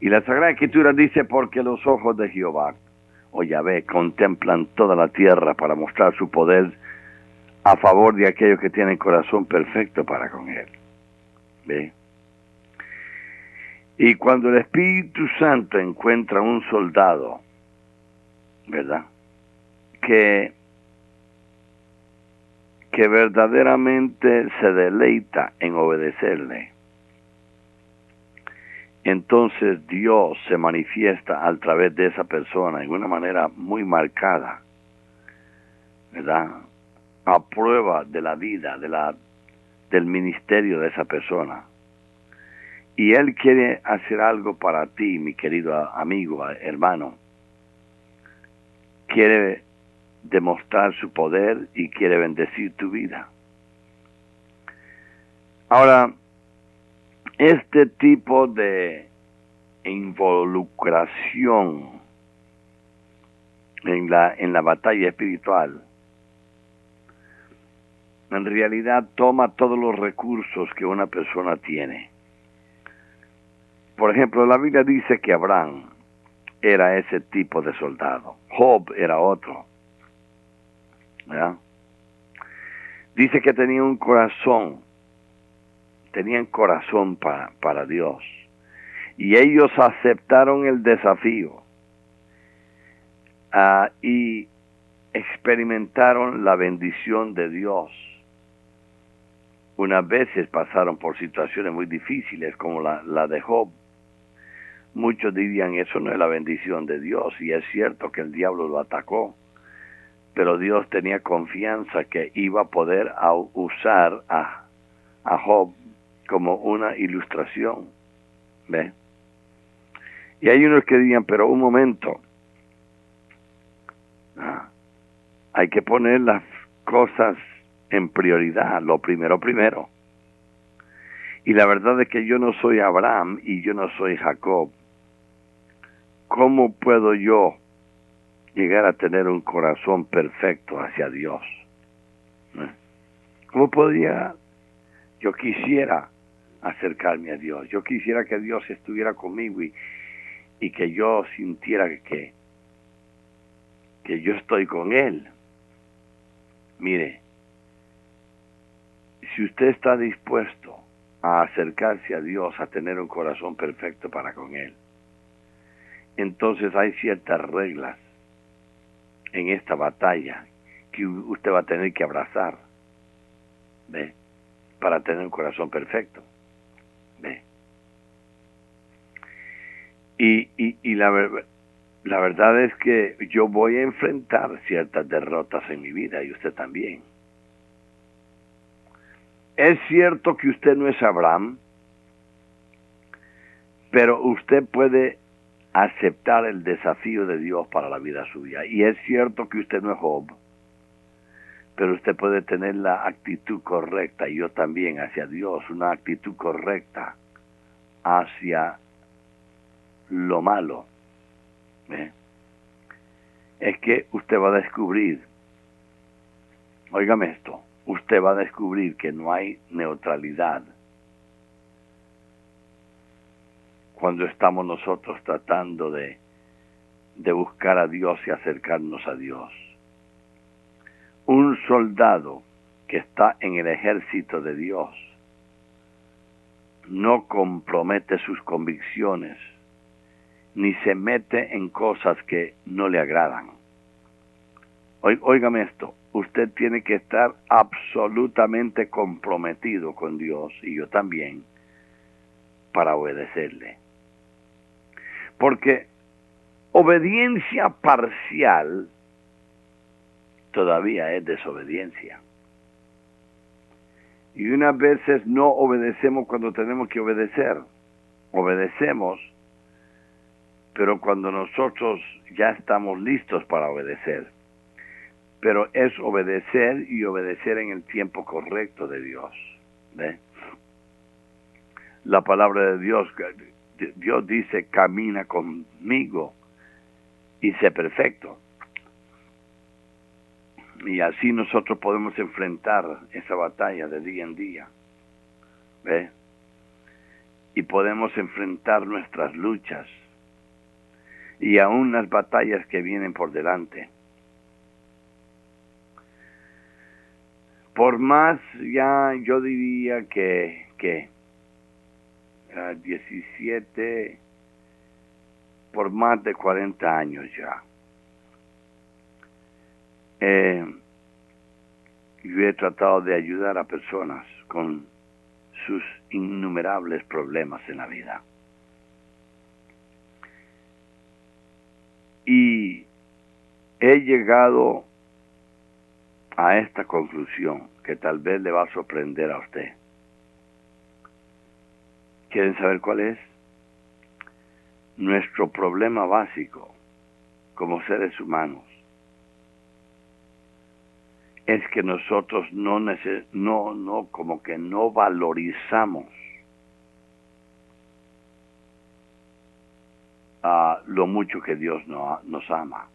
Y la Sagrada Escritura dice, porque los ojos de Jehová, o Yahvé, contemplan toda la tierra para mostrar su poder a favor de aquellos que tienen corazón perfecto para con él. ¿Ve? Y cuando el Espíritu Santo encuentra un soldado, ¿verdad?, que verdaderamente se deleita en obedecerle, entonces Dios se manifiesta a través de esa persona en una manera muy marcada, ¿verdad?, a prueba de la vida, del ministerio de esa persona. Y Él quiere hacer algo para ti, mi querido amigo, hermano. Quiere demostrar su poder y quiere bendecir tu vida. Ahora, este tipo de involucración en la batalla espiritual, en realidad toma todos los recursos que una persona tiene. Por ejemplo, la Biblia dice que Abraham era ese tipo de soldado. Job era otro. ¿Verdad? Dice que tenía un corazón. Tenían corazón para Dios. Y ellos aceptaron el desafío. Y experimentaron la bendición de Dios. Unas veces pasaron por situaciones muy difíciles, como la de Job. Muchos dirían, eso no es la bendición de Dios, y es cierto que el diablo lo atacó, pero Dios tenía confianza que iba a poder usar a Job como una ilustración. ¿Ve? Y hay unos que dirían, pero un momento, hay que poner las cosas en prioridad, lo primero. Y la verdad es que yo no soy Abraham y yo no soy Jacob. ¿Cómo puedo yo llegar a tener un corazón perfecto hacia Dios? ¿Cómo podría? Yo quisiera acercarme a Dios. Yo quisiera que Dios estuviera conmigo y que yo sintiera que yo estoy con Él. Mire, si usted está dispuesto a acercarse a Dios, a tener un corazón perfecto para con Él, entonces hay ciertas reglas en esta batalla que usted va a tener que abrazar, ¿ve?, para tener un corazón perfecto, ¿ve? Y la verdad es que yo voy a enfrentar ciertas derrotas en mi vida, y usted también. Es cierto que usted no es Abraham, pero usted puede aceptar el desafío de Dios para la vida suya. Y es cierto que usted no es Job, pero usted puede tener la actitud correcta, y yo también, hacia Dios, una actitud correcta hacia lo malo. Es que usted va a descubrir, óigame esto, usted va a descubrir que no hay neutralidad cuando estamos nosotros tratando de buscar a Dios y acercarnos a Dios. Un soldado que está en el ejército de Dios no compromete sus convicciones ni se mete en cosas que no le agradan. Óigame esto, usted tiene que estar absolutamente comprometido con Dios, y yo también, para obedecerle. Porque obediencia parcial todavía es desobediencia. Y unas veces no obedecemos cuando tenemos que obedecer. Obedecemos, pero cuando nosotros ya estamos listos para obedecer. Pero es obedecer, y obedecer en el tiempo correcto de Dios. ¿Ve? La palabra de Dios dice, camina conmigo y sé perfecto. Y así nosotros podemos enfrentar esa batalla de día en día. ¿Ve? y podemos enfrentar nuestras luchas y aún las batallas que vienen por delante. Por más, ya yo diría que 17, por más de 40 años ya, yo he tratado de ayudar a personas con sus innumerables problemas en la vida. Y he llegado a esta conclusión que tal vez le va a sorprender a usted. ¿Quieren saber cuál es? Nuestro problema básico como seres humanos es que nosotros como que no valorizamos lo mucho que Dios nos ama.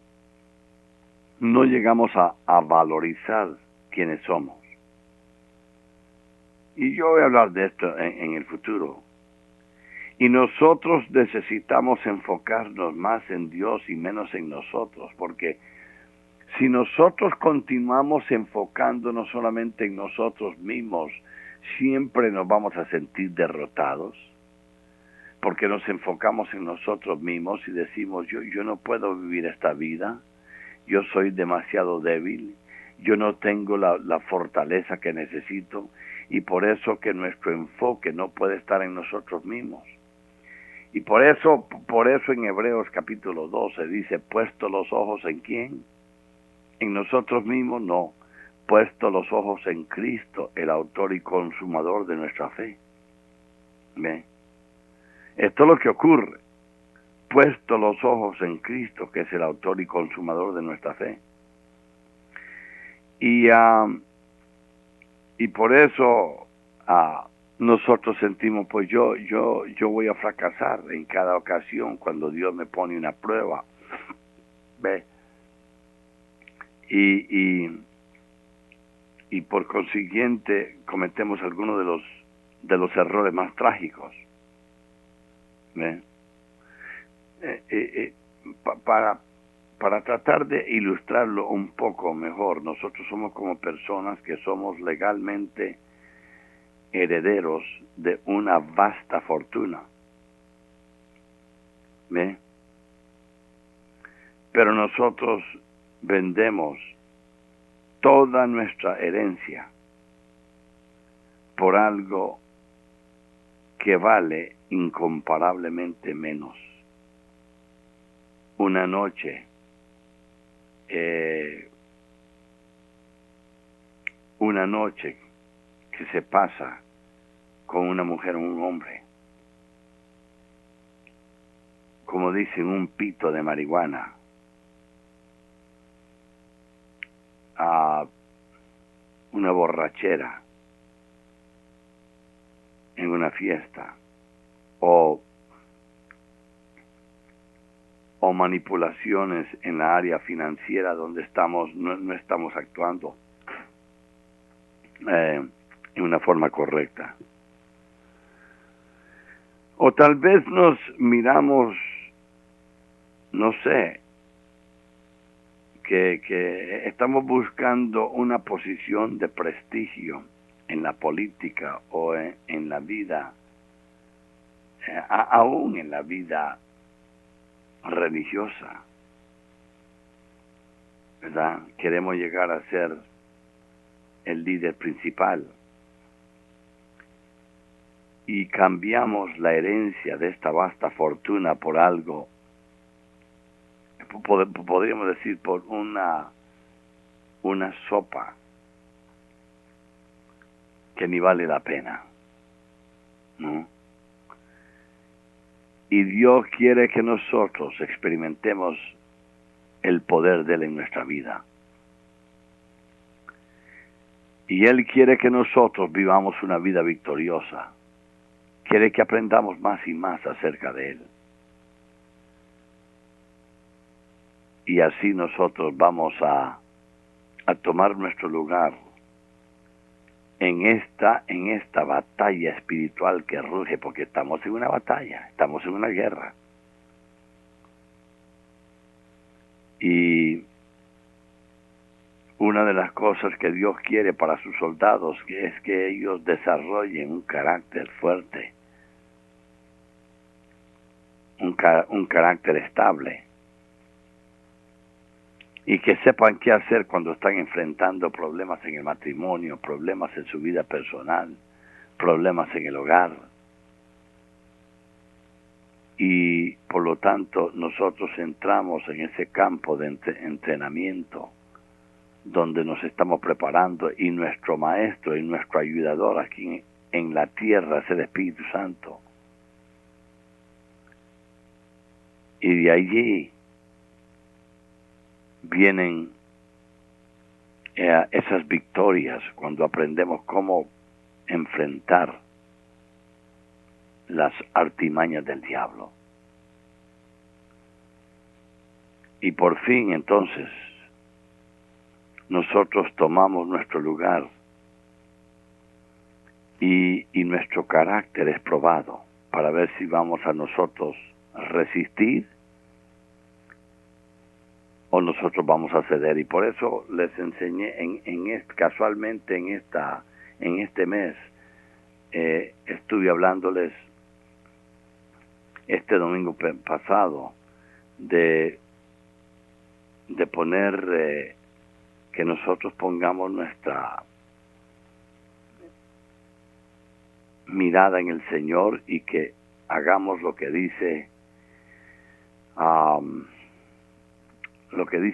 No llegamos a valorizar quiénes somos. Y yo voy a hablar de esto en el futuro. Y nosotros necesitamos enfocarnos más en Dios y menos en nosotros, porque si nosotros continuamos enfocándonos solamente en nosotros mismos, siempre nos vamos a sentir derrotados, porque nos enfocamos en nosotros mismos y decimos, yo no puedo vivir esta vida, yo soy demasiado débil, yo no tengo la fortaleza que necesito, y por eso que nuestro enfoque no puede estar en nosotros mismos. Y por eso en Hebreos capítulo 12 dice, puesto los ojos ¿en quién? En nosotros mismos, no. Puesto los ojos en Cristo, el autor y consumador de nuestra fe. ¿Ve? Esto es lo que ocurre. Puesto los ojos en Cristo, que es el autor y consumador de nuestra fe. Y por eso nosotros sentimos, pues yo voy a fracasar en cada ocasión cuando Dios me pone una prueba. ¿Ve? Y por consiguiente cometemos algunos de los errores más trágicos. ¿Ve? Para tratar de ilustrarlo un poco mejor, nosotros somos como personas que somos legalmente herederos de una vasta fortuna. ¿Ve? Pero nosotros vendemos toda nuestra herencia por algo que vale incomparablemente menos. Una noche, que se pasa con una mujer o un hombre, como dicen, un pito de marihuana, una borrachera en una fiesta, o manipulaciones en la área financiera donde no estamos actuando en una forma correcta. O tal vez nos miramos, no sé, que estamos buscando una posición de prestigio en la política o en la vida, aún en la vida religiosa, ¿verdad? Queremos llegar a ser el líder principal y cambiamos la herencia de esta vasta fortuna por algo, podríamos decir, por una sopa que ni vale la pena, ¿no? Y Dios quiere que nosotros experimentemos el poder de Él en nuestra vida. Y Él quiere que nosotros vivamos una vida victoriosa. Quiere que aprendamos más y más acerca de Él. Y así nosotros vamos a tomar nuestro lugar en esta batalla espiritual que ruge, porque estamos en una batalla, estamos en una guerra. Y una de las cosas que Dios quiere para sus soldados es que ellos desarrollen un carácter fuerte, un carácter estable, y que sepan qué hacer cuando están enfrentando problemas en el matrimonio, problemas en su vida personal, problemas en el hogar. Y por lo tanto nosotros entramos en ese campo de entrenamiento donde nos estamos preparando, y nuestro maestro y nuestro ayudador aquí en la tierra es el Espíritu Santo. Y de allí vienen esas victorias cuando aprendemos cómo enfrentar las artimañas del diablo. Y por fin entonces nosotros tomamos nuestro lugar y nuestro carácter es probado para ver si vamos a nosotros a resistir o nosotros vamos a ceder. Y por eso les enseñé casualmente en este mes estuve hablándoles este domingo pasado de poner que nosotros pongamos nuestra mirada en el Señor y que hagamos lo que dice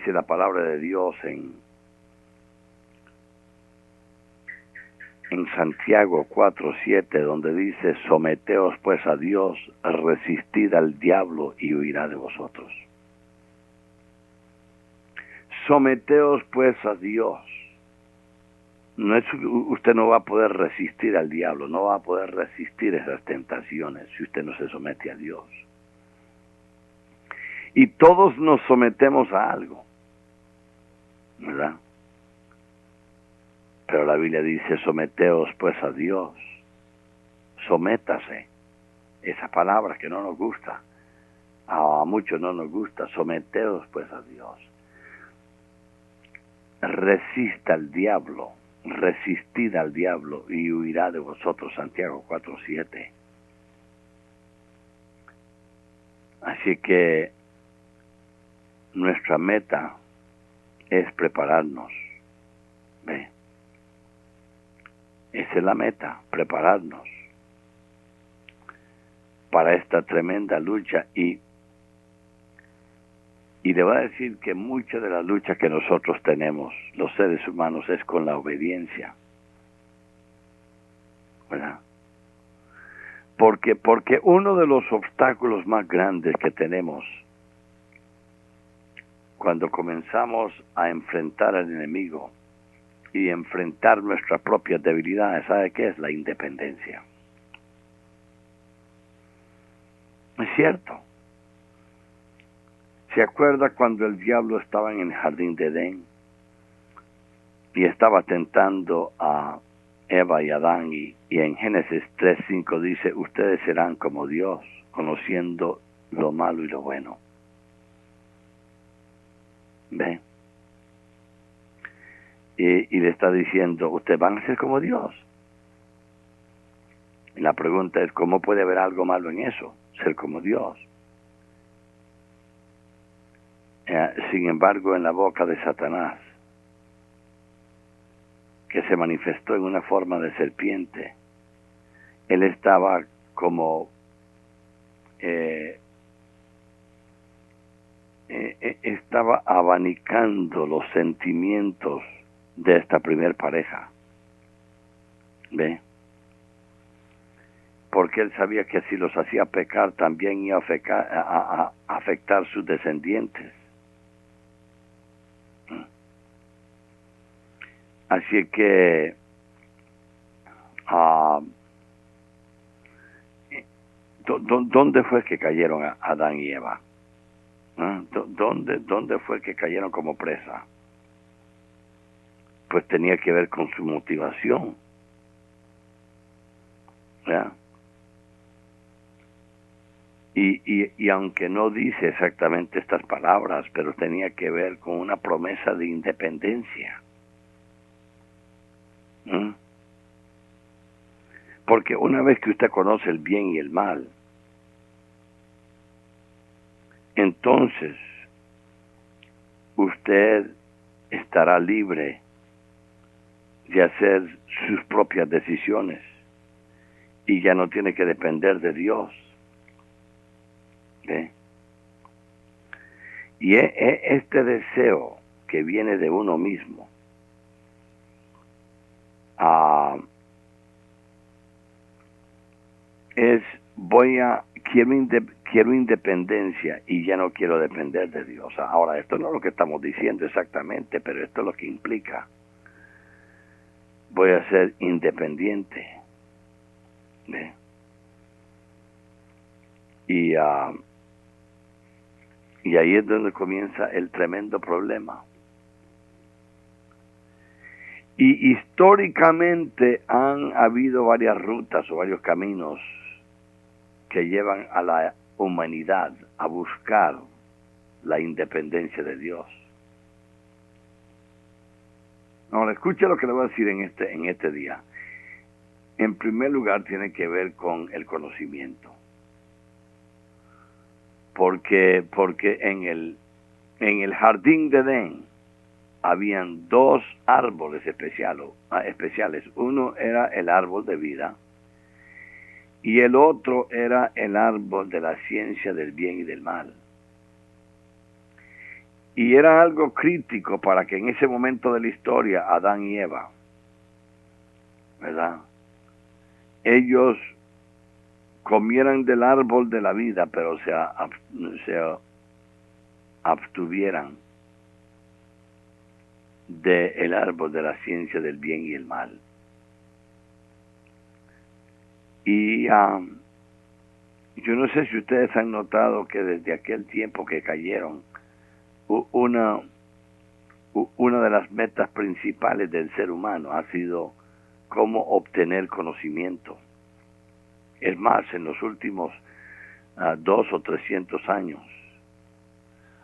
la palabra de Dios en Santiago 4:7, donde dice: someteos pues a Dios, resistid al diablo y huirá de vosotros. Someteos pues a Dios. No es, usted no va a poder resistir al diablo, no va a poder resistir esas tentaciones si usted no se somete a Dios. Y todos nos sometemos a algo, ¿verdad? Pero la Biblia dice: someteos pues a Dios. Sométase. Esa palabra que no nos gusta, a muchos no nos gusta. Someteos pues a Dios. Resista al diablo, resistid al diablo y huirá de vosotros. Santiago 4:7. Así que nuestra meta es prepararnos. ¿Ve? Esa es la meta, prepararnos para esta tremenda lucha. Y le voy a decir que mucha de la lucha que nosotros tenemos, los seres humanos, es con la obediencia, ¿verdad? Porque uno de los obstáculos más grandes que tenemos cuando comenzamos a enfrentar al enemigo y enfrentar nuestras propias debilidades, ¿sabe qué es? La independencia. Es cierto. ¿Se acuerda cuando el diablo estaba en el jardín de Edén y estaba tentando a Eva y Adán? Y en Génesis 3:5 dice: ustedes serán como Dios, conociendo lo malo y lo bueno. ¿Ve? Y le está diciendo: ustedes van a ser como Dios. Y la pregunta es: ¿cómo puede haber algo malo en eso? Ser como Dios. Sin embargo, en la boca de Satanás, que se manifestó en una forma de serpiente, él estaba como estaba abanicando los sentimientos de esta primer pareja. ¿Ve? Porque él sabía que si los hacía pecar, también iba a afectar sus descendientes. Así que ¿dónde fue que cayeron Adán y Eva? ¿Dónde fue que cayeron como presa? Pues tenía que ver con su motivación. ¿ya? Y aunque no dice exactamente estas palabras, pero tenía que ver con una promesa de independencia. ¿Mm? Porque una vez que usted conoce el bien y el mal, entonces usted estará libre de hacer sus propias decisiones y ya no tiene que depender de Dios. ¿Eh? Y este deseo que viene de uno mismo, es quiero independencia y ya no quiero depender de Dios. Ahora, esto no es lo que estamos diciendo exactamente, pero esto es lo que implica. Voy a ser independiente. ¿Ve? Y ahí es donde comienza el tremendo problema. Y históricamente han habido varias rutas o varios caminos que llevan a la humanidad a buscar la independencia de Dios. Ahora, escucha lo que le voy a decir en este día. En primer lugar, tiene que ver con el conocimiento. Porque en el jardín de Edén habían dos árboles especiales. Uno era el árbol de vida y el otro era el árbol de la ciencia del bien y del mal. Y era algo crítico para que en ese momento de la historia Adán y Eva, ¿verdad?, ellos comieran del árbol de la vida, pero se abstuvieran del árbol de la ciencia del bien y el mal. Y yo no sé si ustedes han notado que desde aquel tiempo que cayeron, una de las metas principales del ser humano ha sido cómo obtener conocimiento. Es más, en los últimos 200 o 300 años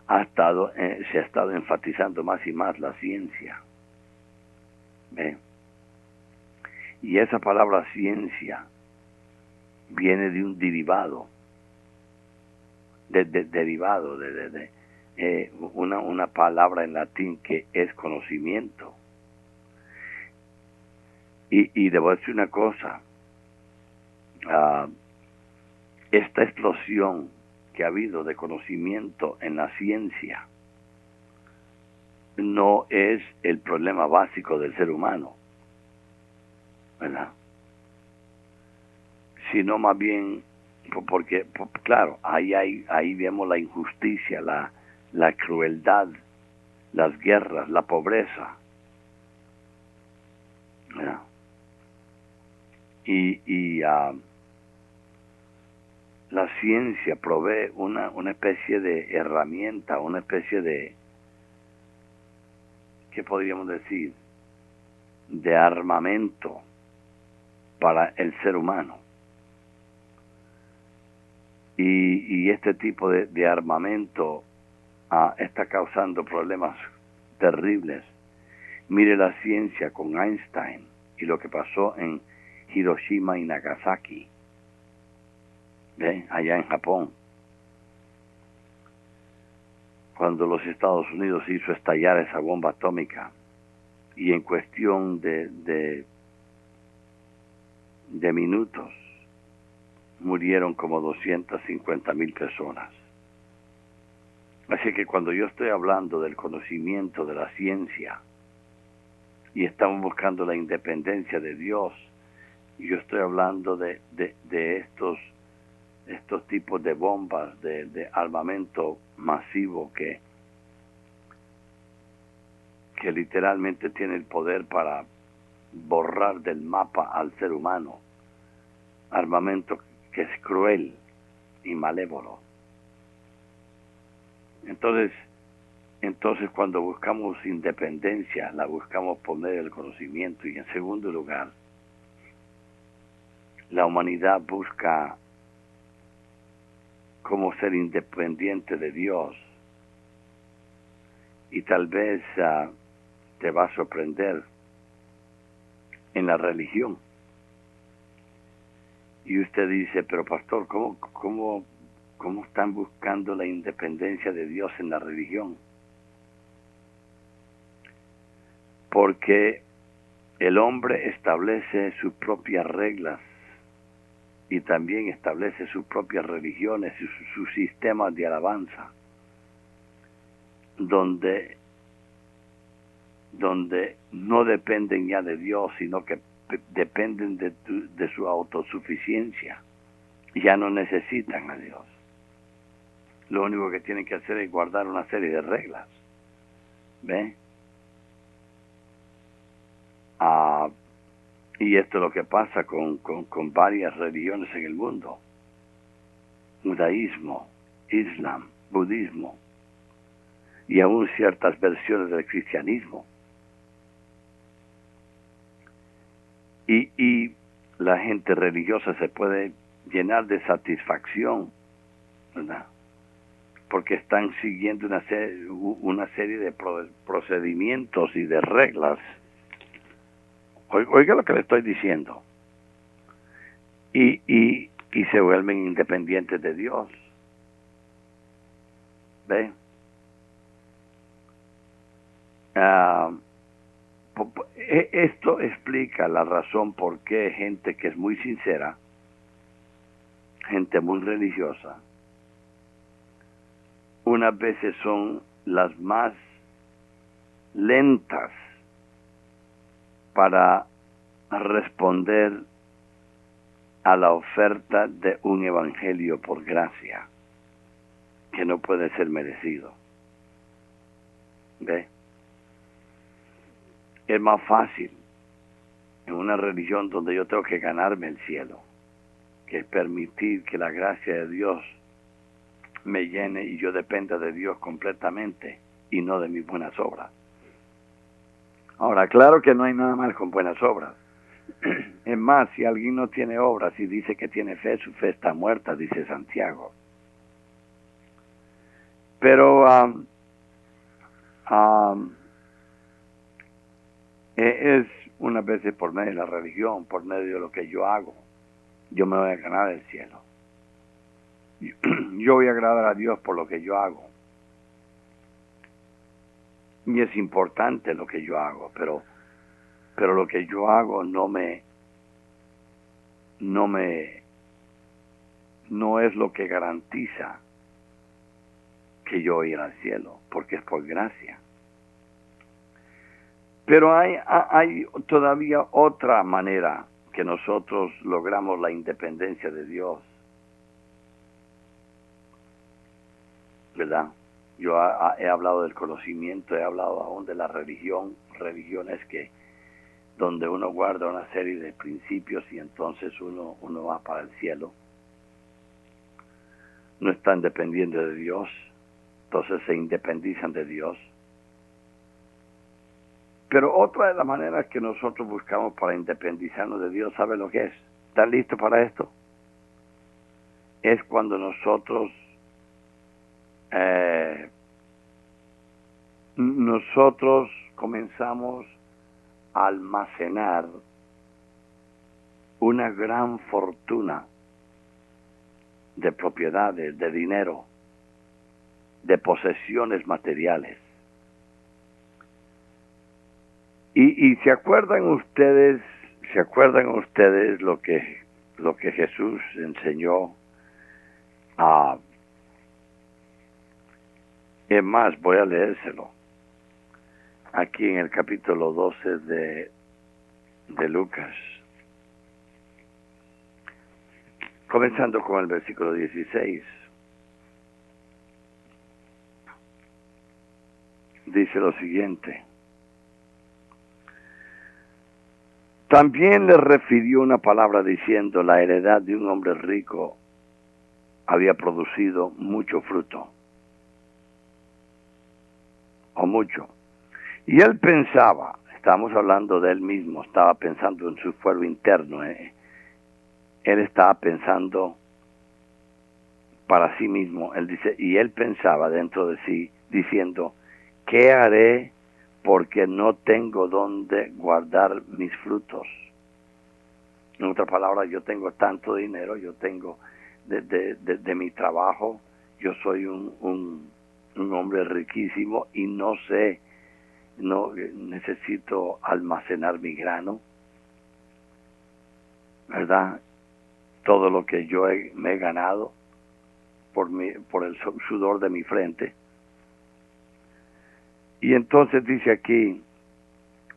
se ha estado enfatizando más y más la ciencia. ¿Ve? Y esa palabra ciencia viene de un derivado, una palabra en latín que es conocimiento. Y debo decir una cosa, esta explosión que ha habido de conocimiento en la ciencia no es el problema básico del ser humano, ¿verdad?, sino más bien porque claro, ahí vemos la injusticia, la crueldad, las guerras, la pobreza, ¿verdad? Y la ciencia provee una especie de herramienta, una especie de, ¿qué podríamos decir?, de armamento para el ser humano. Y este tipo de armamento está causando problemas terribles. Mire la ciencia con Einstein y lo que pasó en Hiroshima y Nagasaki, allá en Japón, cuando los Estados Unidos hizo estallar esa bomba atómica y en cuestión de minutos murieron como 250,000 personas. Así que cuando yo estoy hablando del conocimiento de la ciencia y estamos buscando la independencia de Dios, yo estoy hablando de estos tipos de bombas, de armamento masivo que literalmente tiene el poder para borrar del mapa al ser humano. Armamento que es cruel y malévolo. Entonces cuando buscamos independencia, la buscamos poner el conocimiento. Y en segundo lugar, la humanidad busca cómo ser independiente de Dios. Y tal vez te va a sorprender en la religión. Y usted dice, pero pastor, ¿cómo están buscando la independencia de Dios en la religión? Porque el hombre establece sus propias reglas y también establece sus propias religiones y sus sistemas de alabanza, donde no dependen ya de Dios, sino que dependen de su autosuficiencia. Ya no necesitan a Dios. Lo único que tienen que hacer es guardar una serie de reglas. ¿Ve? Y esto es lo que pasa con varias religiones en el mundo. Judaísmo, Islam, budismo y aún ciertas versiones del cristianismo. Y la gente religiosa se puede llenar de satisfacción, ¿verdad? Porque están siguiendo una serie de procedimientos y de reglas. Oiga lo que le estoy diciendo. Y se vuelven independientes de Dios. ¿Ve? Esto explica la razón por qué gente que es muy sincera, gente muy religiosa, unas veces son las más lentas para responder a la oferta de un evangelio por gracia que no puede ser merecido. ¿Ve? Es más fácil en una religión donde yo tengo que ganarme el cielo, que es permitir que la gracia de Dios me llene y yo dependa de Dios completamente y no de mis buenas obras. Ahora, claro que no hay nada mal con buenas obras. Es más, si alguien no tiene obras y dice que tiene fe, su fe está muerta, dice Santiago. Pero es unas veces por medio de la religión, por medio de lo que yo hago, yo me voy a ganar el cielo. Yo voy a agradar a Dios por lo que yo hago. Y es importante lo que yo hago, pero lo que yo hago no es lo que garantiza que yo voy al cielo, porque es por gracia. Pero hay todavía otra manera que nosotros logramos la independencia de Dios, ¿verdad? Yo he hablado del conocimiento, he hablado aún de la religión, religiones donde uno guarda una serie de principios y entonces uno va para el cielo. No están dependiendo de Dios, entonces se independizan de Dios. Pero otra de las maneras que nosotros buscamos para independizarnos de Dios, ¿sabe lo que es? ¿Están listos para esto? Es cuando nosotros comenzamos a almacenar una gran fortuna de propiedades, de dinero, de posesiones materiales. Y se acuerdan ustedes lo que Jesús enseñó es más, voy a leérselo aquí en el capítulo 12 de Lucas, comenzando con el versículo 16. Dice lo siguiente: también le refirió una palabra diciendo, la heredad de un hombre rico había producido mucho fruto, o mucho. Y él pensaba, estamos hablando de él mismo, estaba pensando en su fuero interno, él estaba pensando para sí mismo. Él dice, y él pensaba dentro de sí, diciendo, ¿qué haré porque no tengo dónde guardar mis frutos? En otras palabras, yo tengo tanto dinero, yo tengo de mi trabajo, yo soy un hombre riquísimo y no sé, no necesito almacenar mi grano, ¿verdad? Todo lo que yo me he ganado por el sudor de mi frente. Y entonces dice aquí,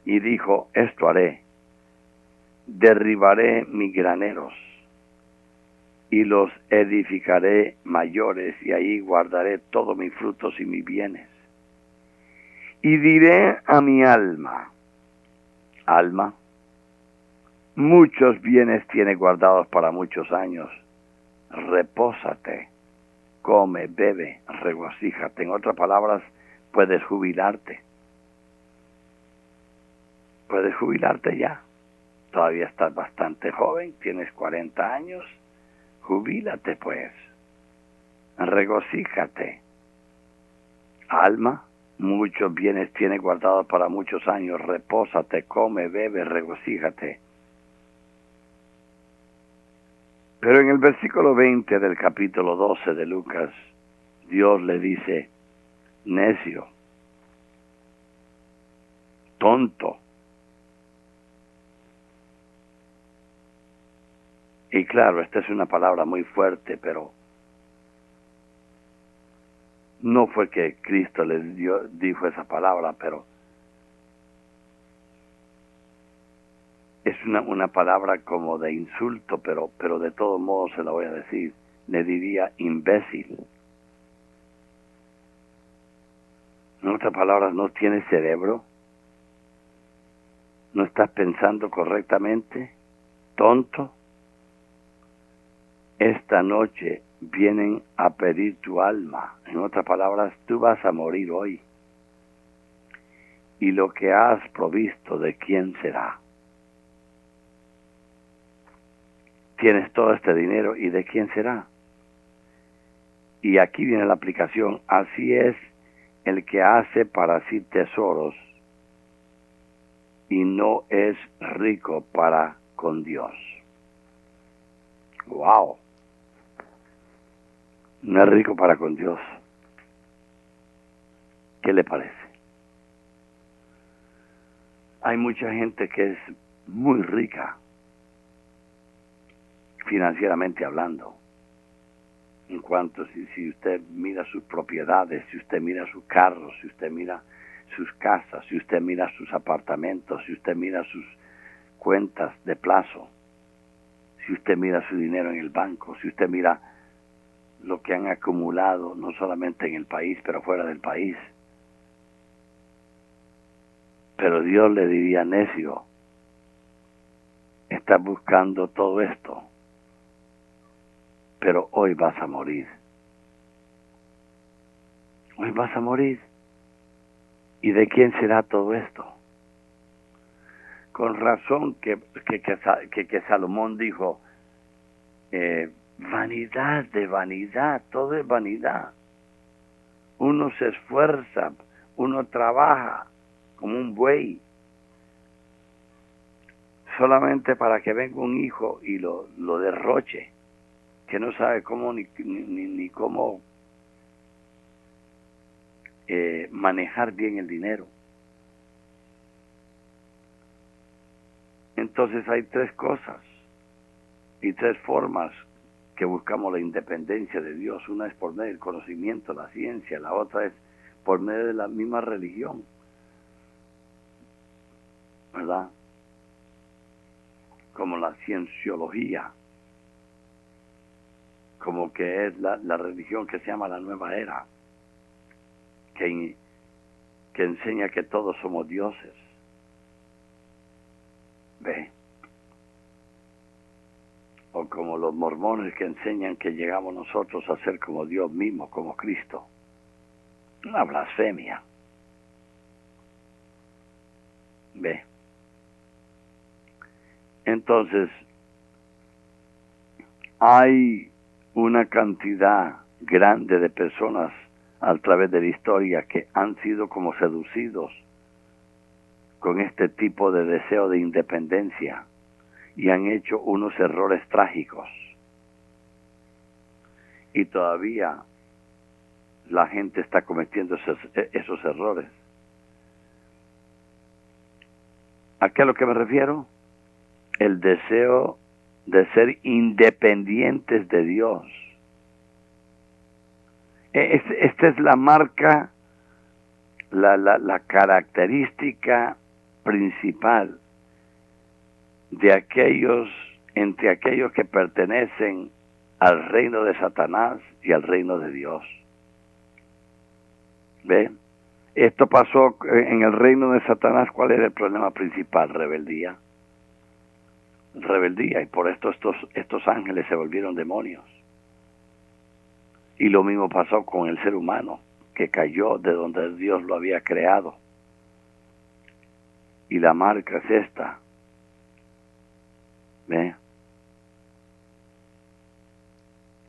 y dijo, esto haré, derribaré mis graneros y los edificaré mayores, y ahí guardaré todos mis frutos y mis bienes. Y diré a mi alma, alma, muchos bienes tienes guardados para muchos años, repósate, come, bebe, regocíjate. En otras palabras, puedes jubilarte. Puedes jubilarte ya. Todavía estás bastante joven, tienes 40 años. Jubílate pues. Regocíjate. Alma, muchos bienes tienes guardados para muchos años. Repósate, come, bebe, regocíjate. Pero en el versículo 20 del capítulo 12 de Lucas, Dios le dice, necio, tonto. Y claro, esta es una palabra muy fuerte, pero no fue que Cristo dijo esa palabra, pero es una palabra como de insulto, pero de todos modos se la voy a decir. Le diría imbécil. En otras palabras, no tienes cerebro, no estás pensando correctamente, tonto. Esta noche vienen a pedir tu alma. En otras palabras, tú vas a morir hoy. Y lo que has provisto, ¿de quién será? Tienes todo este dinero, ¿y de quién será? Y aquí viene la aplicación. Así es el que hace para sí tesoros y no es rico para con Dios. ¡Wow! No es rico para con Dios. ¿Qué le parece? Hay mucha gente que es muy rica, financieramente hablando. En cuanto, si usted mira sus propiedades, si usted mira sus carros, si usted mira sus casas, si usted mira sus apartamentos, si usted mira sus cuentas de plazo, si usted mira su dinero en el banco, si usted mira lo que han acumulado, no solamente en el país, pero fuera del país. Pero Dios le diría, necio, estás buscando todo esto, pero hoy vas a morir. Hoy vas a morir. ¿Y de quién será todo esto? Con razón que Salomón dijo, vanidad de vanidad, todo es vanidad. Uno se esfuerza, uno trabaja como un buey, solamente para que venga un hijo y lo derroche, que no sabe cómo ni cómo manejar bien el dinero. Entonces hay tres cosas y tres formas que buscamos la independencia de Dios. Una es por medio del conocimiento, la ciencia. La otra es por medio de la misma religión, ¿verdad? Como la cienciología, como que es la religión que se llama la nueva era, que enseña que todos somos dioses. ¿Ve? O como los mormones que enseñan que llegamos nosotros a ser como Dios mismo, como Cristo. Una blasfemia. ¿Ve? Entonces, Hay una cantidad grande de personas a través de la historia que han sido como seducidos con este tipo de deseo de independencia y han hecho unos errores trágicos. Y todavía la gente está cometiendo esos errores. ¿A qué es a lo que me refiero? El deseo de ser independientes de Dios. Esta es la marca, la característica principal de entre aquellos que pertenecen al reino de Satanás y al reino de Dios. ¿Ve? Esto pasó en el reino de Satanás. ¿Cuál era el problema principal? Rebeldía. Rebeldía, y por esto estos ángeles se volvieron demonios. Y lo mismo pasó con el ser humano, que cayó de donde Dios lo había creado. Y la marca es esta. ¿Ve?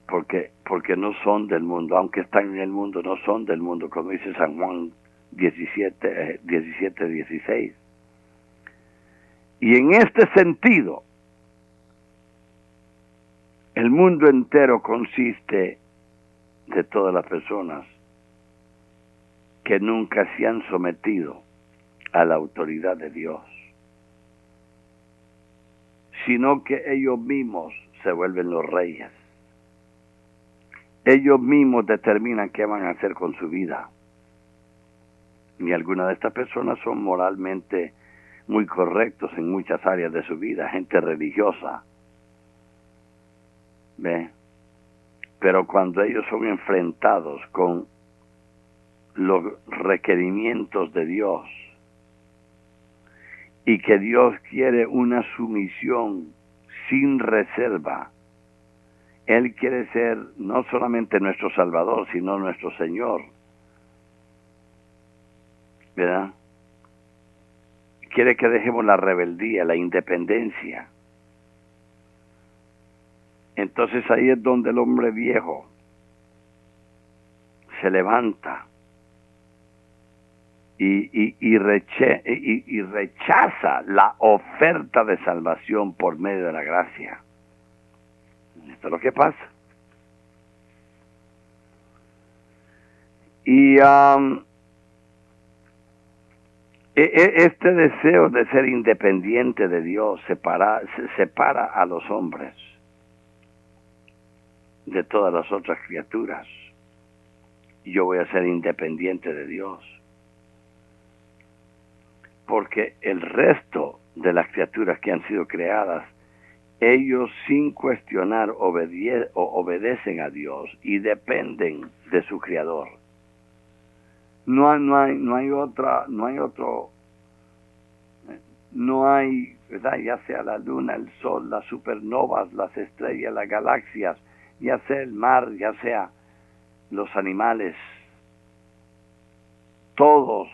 Porque no son del mundo, aunque están en el mundo, no son del mundo, como dice San Juan 17:16. Y en este sentido, el mundo entero consiste de todas las personas que nunca se han sometido a la autoridad de Dios, sino que ellos mismos se vuelven los reyes. Ellos mismos determinan qué van a hacer con su vida. Y algunas de estas personas son moralmente muy correctos en muchas áreas de su vida, gente religiosa. ¿Ve? Pero cuando ellos son enfrentados con los requerimientos de Dios y que Dios quiere una sumisión sin reserva, Él quiere ser no solamente nuestro Salvador, sino nuestro Señor, ¿verdad? Quiere que dejemos la rebeldía, la independencia. Entonces ahí es donde el hombre viejo se levanta y rechaza la oferta de salvación por medio de la gracia. Esto es lo que pasa. Y este deseo de ser independiente de Dios separa a los hombres de todas las otras criaturas. Yo voy a ser independiente de Dios, porque el resto de las criaturas que han sido creadas, ellos sin cuestionar obedecen a Dios y dependen de su Creador. No hay, ¿verdad? Ya sea la luna, el sol, las supernovas, las estrellas, las galaxias, ya sea el mar, ya sea los animales, todos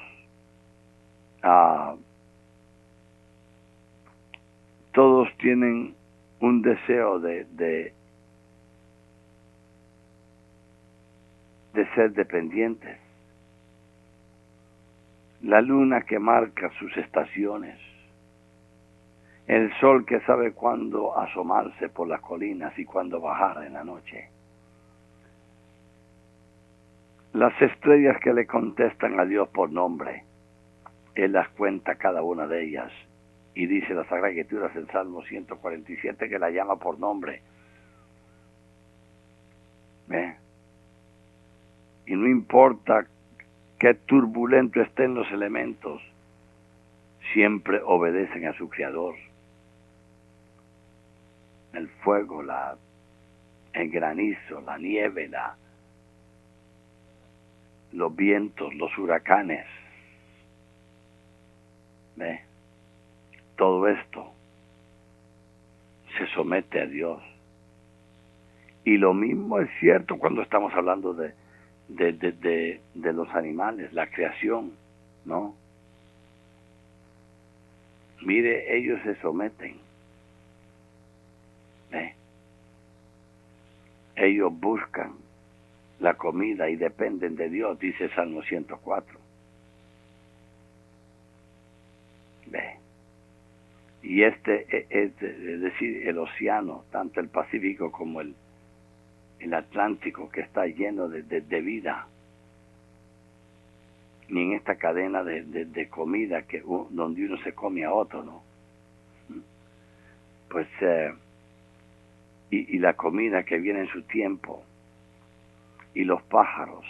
tienen un deseo de ser dependientes. La luna que marca sus estaciones, el sol que sabe cuándo asomarse por las colinas y cuándo bajar en la noche, las estrellas que le contestan a Dios por nombre, Él las cuenta cada una de ellas, y dice la Sagrada Escritura en Salmo 147 que la llama por nombre. ¿Ve? Y no importa qué turbulento estén los elementos, siempre obedecen a su Creador. El fuego, el granizo, la nieve, los vientos, los huracanes. ¿Ve? Todo esto se somete a Dios. Y lo mismo es cierto cuando estamos hablando de los animales, la creación, ¿no? Mire, ellos se someten. Ellos buscan la comida y dependen de Dios, dice Salmo 104. Ve. Y es decir, el océano, tanto el Pacífico como el Atlántico, que está lleno de vida. Ni en esta cadena de comida donde uno se come a otro, ¿no? Pues, y la comida que viene en su tiempo, y los pájaros,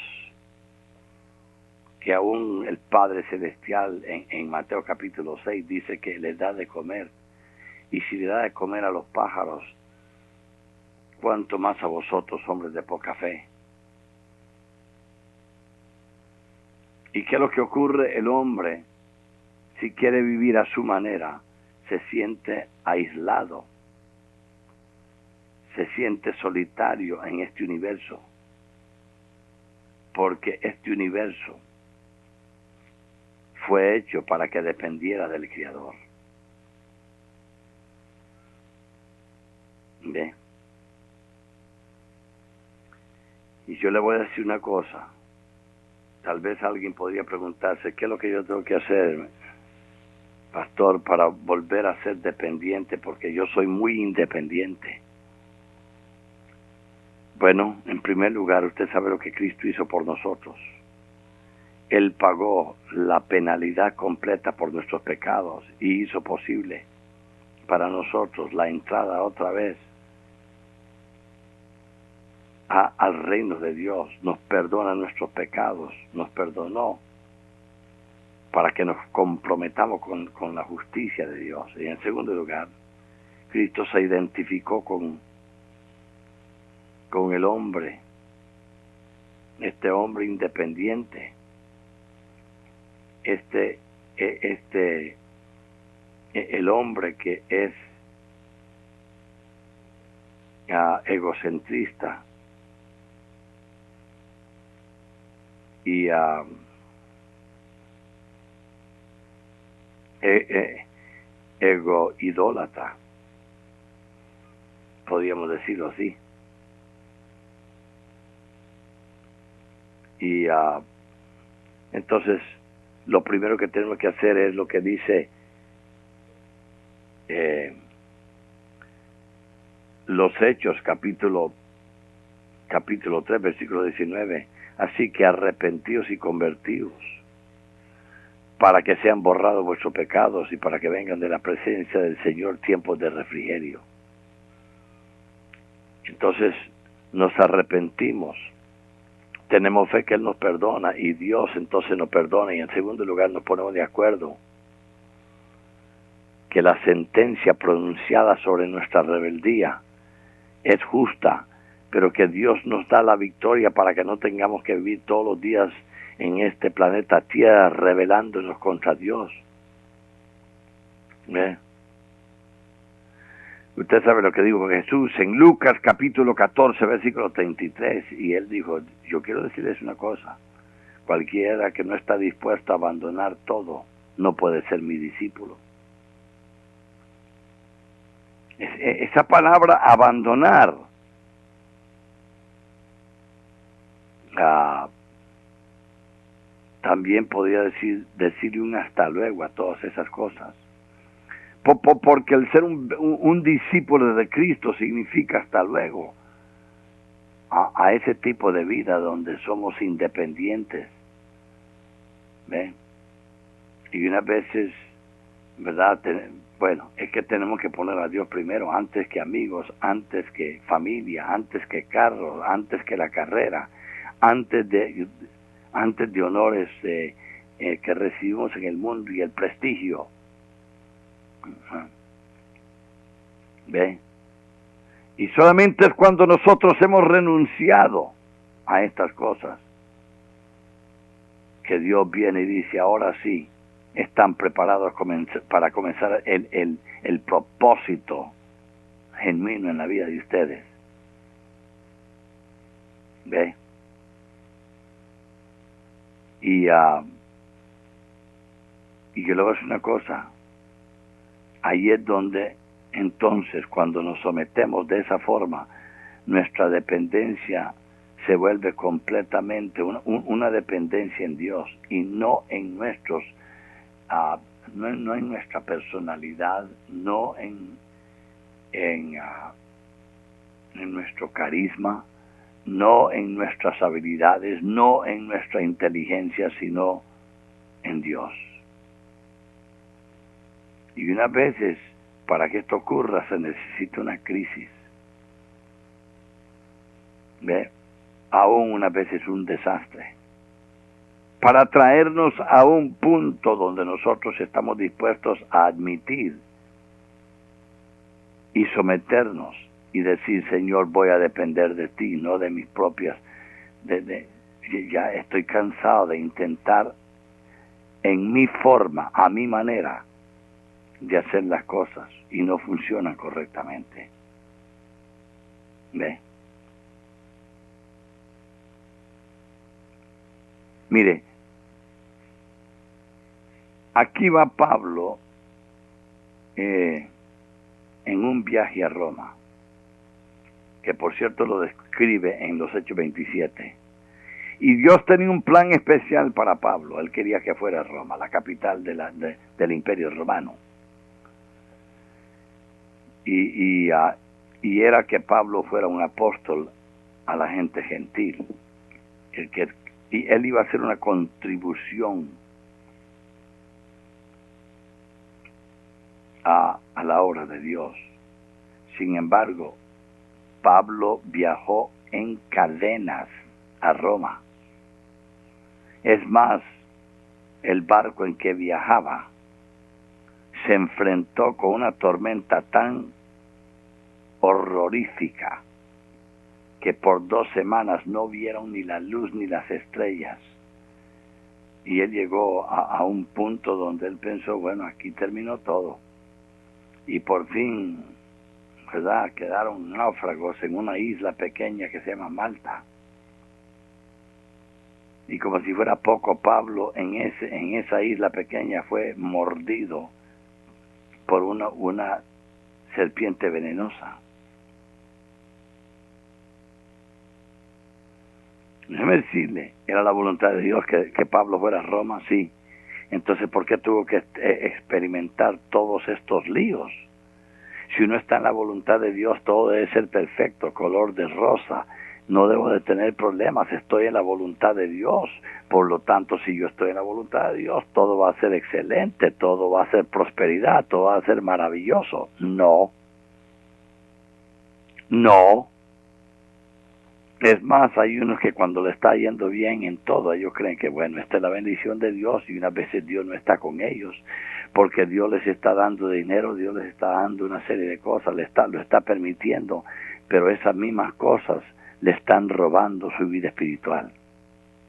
que aún el Padre Celestial en Mateo capítulo 6 dice que les da de comer. Y si le da de comer a los pájaros, ¿cuánto más a vosotros, hombres de poca fe? ¿Y qué es lo que ocurre? El hombre, si quiere vivir a su manera, se siente aislado, se siente solitario en este universo, porque este universo fue hecho para que dependiera del Creador. ¿Ve? Y yo le voy a decir una cosa. Tal vez alguien podría preguntarse, ¿qué es lo que yo tengo que hacer, pastor, para volver a ser dependiente? Porque yo soy muy independiente. Bueno, en primer lugar, usted sabe lo que Cristo hizo por nosotros. Él pagó la penalidad completa por nuestros pecados y hizo posible para nosotros la entrada otra vez al reino de Dios. Nos perdona nuestros pecados, nos perdonó para que nos comprometamos con la justicia de Dios. Y en segundo lugar, Cristo se identificó con el hombre, este hombre independiente, el hombre que es egocentrista y egoidólatra, podríamos decirlo así. Y entonces lo primero que tenemos que hacer es lo que dice los Hechos capítulo 3 versículo 19. Así que arrepentíos y convertíos, para que sean borrados vuestros pecados y para que vengan de la presencia del Señor tiempos de refrigerio. Entonces nos arrepentimos, tenemos fe que Él nos perdona y Dios entonces nos perdona, y en segundo lugar nos ponemos de acuerdo que la sentencia pronunciada sobre nuestra rebeldía es justa, pero que Dios nos da la victoria para que no tengamos que vivir todos los días en este planeta Tierra rebelándonos contra Dios. Usted sabe lo que dijo Jesús en Lucas capítulo 14 versículo 33, y Él dijo, yo quiero decirles una cosa, cualquiera que no está dispuesto a abandonar todo, no puede ser mi discípulo. Esa palabra abandonar también podría decirle un hasta luego a todas esas cosas. Porque el ser un discípulo de Cristo significa hasta luego a ese tipo de vida donde somos independientes. ¿Ve? Y unas veces, ¿verdad? Bueno, es que tenemos que poner a Dios primero, antes que amigos, antes que familia, antes que carros, antes que la carrera, antes de honores que recibimos en el mundo y el prestigio. ¿Ve? Y solamente es cuando nosotros hemos renunciado a estas cosas que Dios viene y dice, ahora sí, están preparados para comenzar el propósito genuino en la vida de ustedes. ¿Ve? Y yo le voy a decir una cosa, ahí es donde entonces cuando nos sometemos de esa forma, nuestra dependencia se vuelve completamente una dependencia en Dios y no en nuestros, no en nuestra personalidad, no en nuestro carisma, no en nuestras habilidades, no en nuestra inteligencia, sino en Dios. Y unas veces, para que esto ocurra, se necesita una crisis. ¿Ve? Aún unas veces un desastre. Para traernos a un punto donde nosotros estamos dispuestos a admitir y someternos y decir, Señor, voy a depender de ti, no de mis propias. Ya estoy cansado de intentar en mi forma, a mi manera, de hacer las cosas y no funcionan correctamente. ¿Ve? Mire, aquí va Pablo en un viaje a Roma, que por cierto lo describe en los Hechos 27. Y Dios tenía un plan especial para Pablo. Él quería que fuera Roma, la capital del Imperio Romano. Y era que Pablo fuera un apóstol a la gente gentil. Y él iba a hacer una contribución a la obra de Dios. Sin embargo, Pablo viajó en cadenas a Roma. Es más, el barco en que viajaba se enfrentó con una tormenta tan horrorífica que por 2 semanas no vieron ni la luz ni las estrellas. Y él llegó a un punto donde él pensó, bueno, aquí terminó todo. Y por fin, ¿verdad?, quedaron náufragos en una isla pequeña que se llama Malta. Y como si fuera poco, Pablo en esa isla pequeña fue mordido por una serpiente venenosa. Déjeme decirle, ¿era la voluntad de Dios que Pablo fuera a Roma? Sí. Entonces, ¿por qué tuvo que experimentar todos estos líos? Si uno está en la voluntad de Dios, todo debe ser perfecto, color de rosa. No debo de tener problemas, estoy en la voluntad de Dios. Por lo tanto, si yo estoy en la voluntad de Dios, todo va a ser excelente, todo va a ser prosperidad, todo va a ser maravilloso. No. Es más, hay unos que cuando le está yendo bien en todo, ellos creen que, bueno, esta es la bendición de Dios, y unas veces Dios no está con ellos, porque Dios les está dando dinero, Dios les está dando una serie de cosas, lo está permitiendo, pero esas mismas cosas le están robando su vida espiritual.